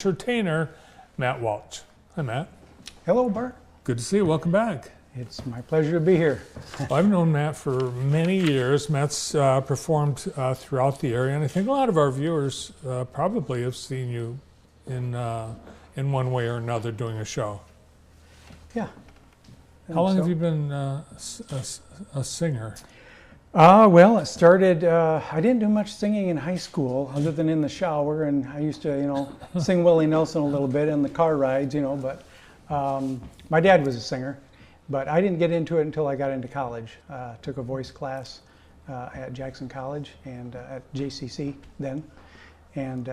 Entertainer, Matt Walch. Hi, Matt. Hello, Bart. Good to see you. Welcome back. It's my pleasure to be here. Well, I've known Matt for many years. Matt's performed throughout the area, and I think a lot of our viewers probably have seen you in one way or another doing a show. Yeah. How long have you been a singer? Well, it started, I didn't do much singing in high school other than in the shower, and I used to, sing Willie Nelson a little bit in the car rides, but my dad was a singer, but I didn't get into it until I got into college. Took a voice class at Jackson College and at JCC then, and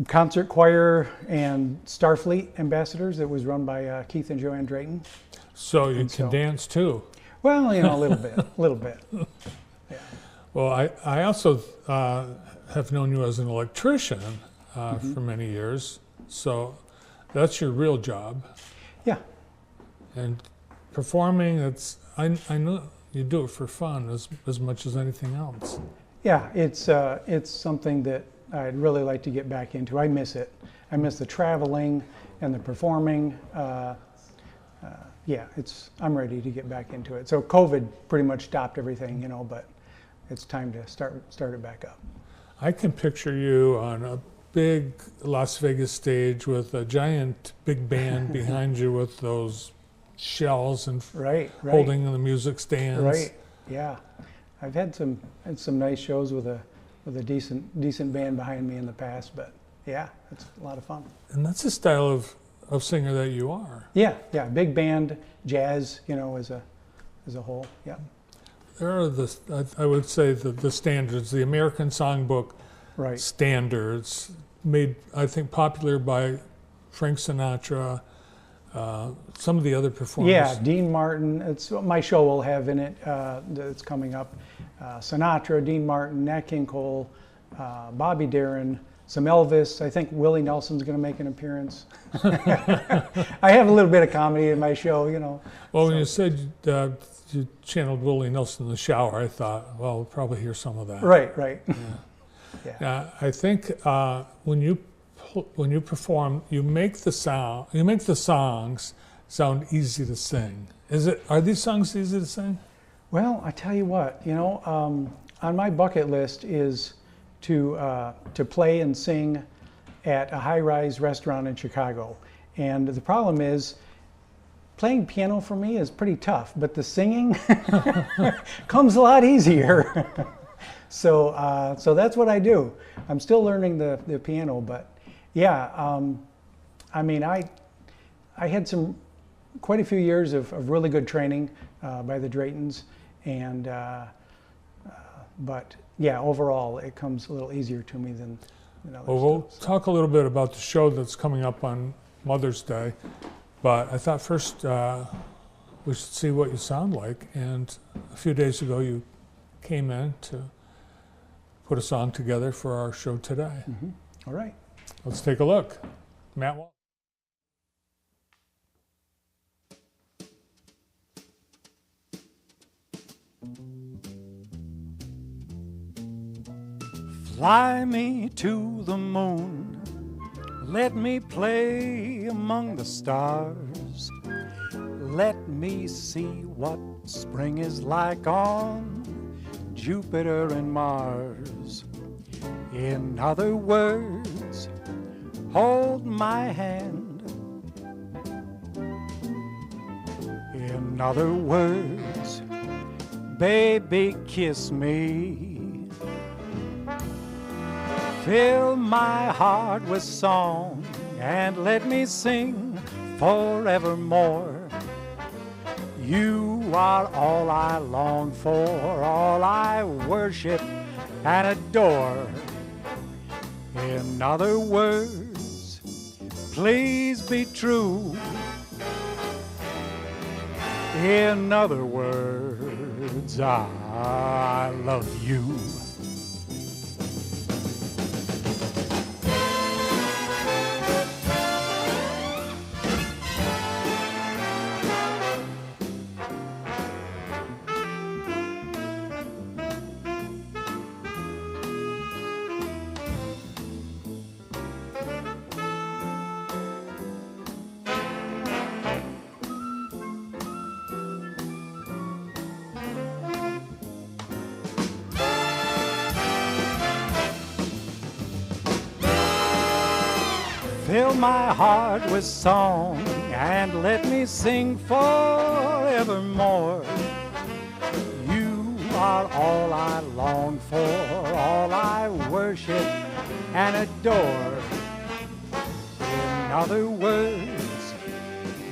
concert choir and Starfleet ambassadors. It was run by Keith and Joanne Drayton. So you can dance too? Well, a little bit. Yeah. Well, I also have known you as an electrician for many years, so that's your real job. Yeah. And performing, I know you do it for fun as much as anything else. Yeah, it's something that I'd really like to get back into. I miss it. I miss the traveling and the performing. Yeah, I'm ready to get back into it. So COVID pretty much stopped everything, but it's time to start it back up. I can picture you on a big Las Vegas stage with a giant big band behind you with those shells and right. holding the music stands. Right. Yeah, I've had some nice shows with a decent band behind me in the past, but yeah, it's a lot of fun. And that's a style of singer that you are. Yeah, big band, jazz, as a whole. Yeah. There are I would say the standards, the American Songbook standards, made I think popular by Frank Sinatra, some of the other performers. Yeah, Dean Martin. It's my show will have in it. That's coming up. Sinatra, Dean Martin, Nat King Cole, Bobby Darin. Some Elvis. I think Willie Nelson's going to make an appearance. I have a little bit of comedy in my show, Well, so. When you said you channeled Willie Nelson in the shower, I thought, well, we'll probably hear some of that. Right. Yeah. I think when you perform, you make the songs sound easy to sing. Are these songs easy to sing? Well, I tell you what, on my bucket list is to play and sing at a high-rise restaurant in Chicago. And the problem is, playing piano for me is pretty tough, but the singing comes a lot easier. So that's what I do. I'm still learning the piano, but yeah, I had quite a few years of really good training by the Draytons, and but yeah, overall, it comes a little easier to me than others. Well, we'll talk a little bit about the show that's coming up on Mother's Day, but I thought first we should see what you sound like. And a few days ago, you came in to put a song together for our show today. All right. Let's take a look. Matt Walch. Fly me to the moon, let me play among the stars. Let me see what spring is like on Jupiter and Mars. In other words, hold my hand. In other words, baby, kiss me. Fill my heart with song and let me sing forevermore. You are all I long for, all I worship and adore. In other words, please be true. In other words, I love you. fill my heart with song and let me sing forevermore. You are all I long for, all I worship and adore. In other words,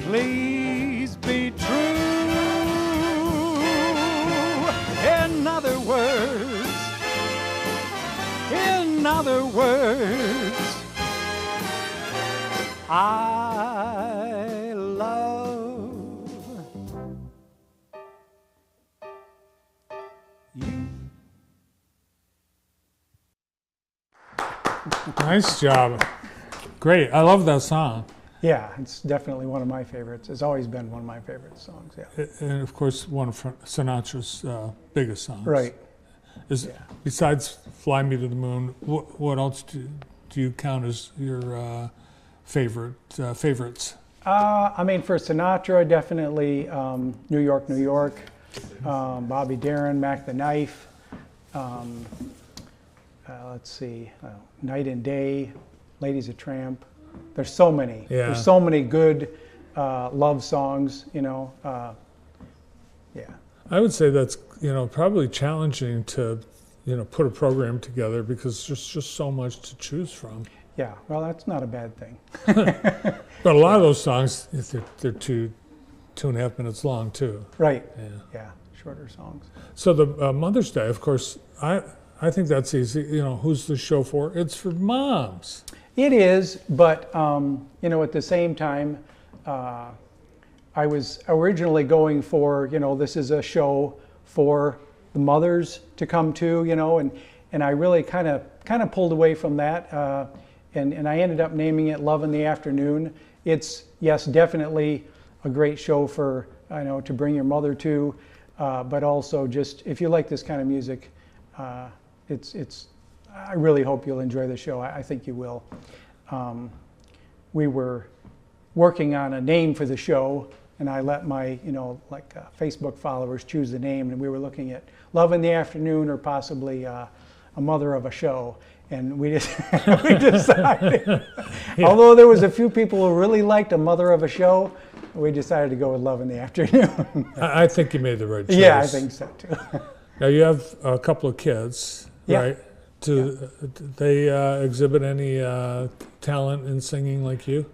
please be true. In other words, I love you. Nice job. Great. I love that song. Yeah, it's definitely one of my favorites. It's always been one of my favorite songs, yeah. And of course, one of Sinatra's biggest songs. Right. Besides Fly Me to the Moon, what else do you count as your favorites? I mean, for Sinatra, definitely New York, New York, Bobby Darin, Mac the Knife, let's see, Night and Day, Ladies of Tramp. There's so many. Yeah. There's so many good love songs, you know. Yeah. I would say that's, probably challenging to, put a program together because there's just so much to choose from. Yeah, well, that's not a bad thing. But a lot of those songs, they're 2.5 minutes long too. Right. Yeah. Yeah, shorter songs. So the Mother's Day, of course, I think that's easy. Who's the show for? It's for moms. It is, but at the same time, I was originally going for, this is a show for the mothers to come to, and I really kind of pulled away from that, and I ended up naming it Love in the Afternoon. It's, yes, definitely a great show for, to bring your mother to, but also just, if you like this kind of music, I really hope you'll enjoy the show. I think you will. We were working on a name for the show, and I let my, Facebook followers choose the name, and we were looking at Love in the Afternoon or possibly a Mother of a Show. And we just we decided, although there was a few people who really liked a Mother of a Show, we decided to go with Love in the Afternoon. I think you made the right choice. Yeah, I think so too. Now you have a couple of kids, right? Do they exhibit any talent in singing like you?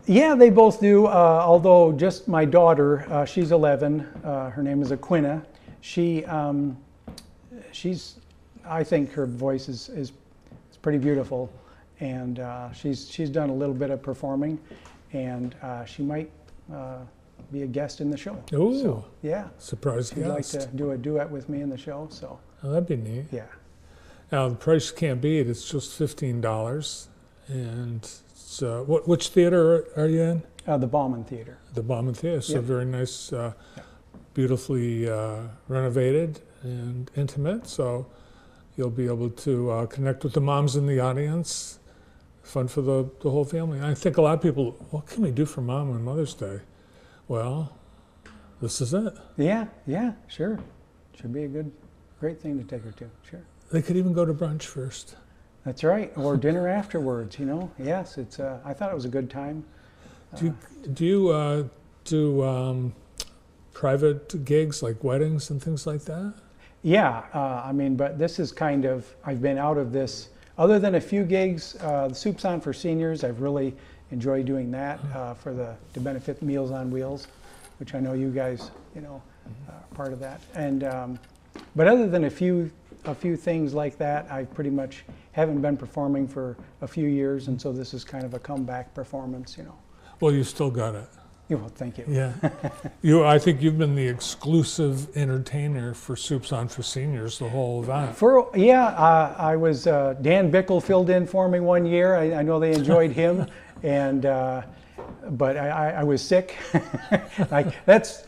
Yeah, they both do. Although just my daughter, she's 11. Her name is Aquina. She's, I think her voice is pretty beautiful, and she's done a little bit of performing, and she might be a guest in the show. Ooh, so, yeah. Surprise guest. She'd like to do a duet with me in the show. So. Oh, that'd be neat. Yeah. Now the price you can't beat. It's just $15, and so which theater are you in? The Bauman Theater. The Bauman Theater. So yep. very nice, beautifully renovated and intimate. So you'll be able to connect with the moms in the audience. Fun for the whole family. I think a lot of people, what can we do for Mom on Mother's Day? Well, this is it. Yeah, sure. Should be a great thing to take her to, sure. They could even go to brunch first. That's right, or dinner afterwards, Yes, it's. I thought it was a good time. Do you do private gigs like weddings and things like that? Yeah, but this is kind of, I've been out of this, other than a few gigs, the Soup's On for Seniors, I've really enjoyed doing that to benefit Meals on Wheels, which I know you guys, are part of that. And, but other than a few things like that, I pretty much haven't been performing for a few years, and so this is kind of a comeback performance, Well, you still got it. Well, thank you. Yeah. I think you've been the exclusive entertainer for Soup's On for Seniors the whole event. I was, Dan Bickle filled in for me one year. I know they enjoyed him, and but I was sick. That's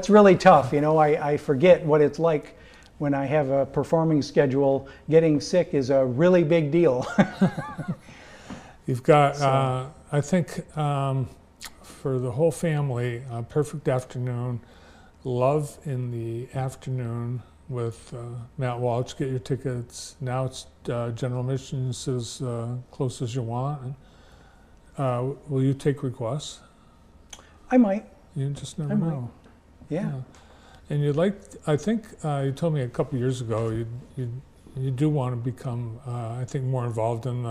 really tough, I forget what it's like when I have a performing schedule. Getting sick is a really big deal. You've got, I think, for the whole family, Perfect Afternoon, Love in the Afternoon with Matt Walch. Get your tickets. Now it's general admissions as close as you want. will you take requests? I might. You just never I might. know. Yeah. And you'd like, I think you told me a couple of years ago, you do want to become, I think, more involved in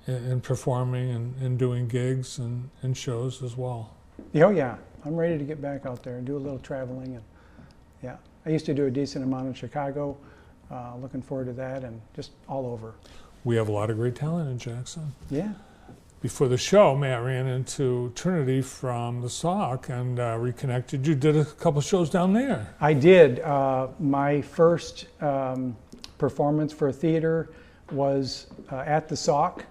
in performing and doing gigs and shows as well. Oh yeah. I'm ready to get back out there and do a little traveling. And yeah, I used to do a decent amount in Chicago. Looking forward to that, and just all over. We have a lot of great talent in Jackson. Yeah. Before the show, Matt ran into Trinity from the Sauk and reconnected. You did a couple shows down there. I did. My first performance for theater was at the Sauk,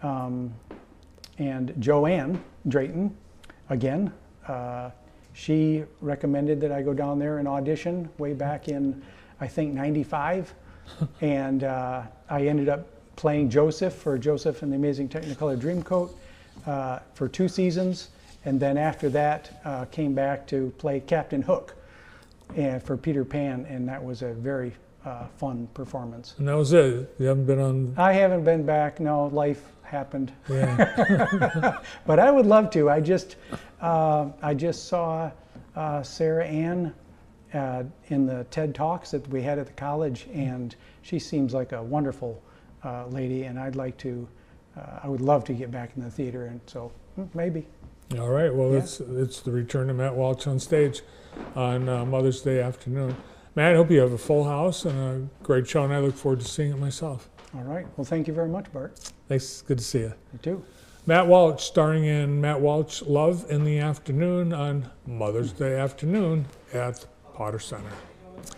and Joanne Drayton, again, she recommended that I go down there and audition way back in, I think, '95, and I ended up playing Joseph for Joseph and the Amazing Technicolor Dreamcoat for 2 seasons, and then after that came back to play Captain Hook for Peter Pan, and that was a very fun performance. And that was it. You haven't been on. I haven't been back. No, life happened. Yeah. But I would love to. I just saw Sarah Ann in the TED Talks that we had at the college, and she seems like a wonderful lady, and I'd like to. I would love to get back in the theater, and so maybe. All right. Well, Yeah. it's the return of Matt Walch on stage on Mother's Day afternoon. Matt, I hope you have a full house and a great show, and I look forward to seeing it myself. All right. Well, thank you very much, Bart. Thanks. Good to see you. You too. Matt Walch, starring in Matt Walch Love in the Afternoon on Mother's Day afternoon at Potter Center.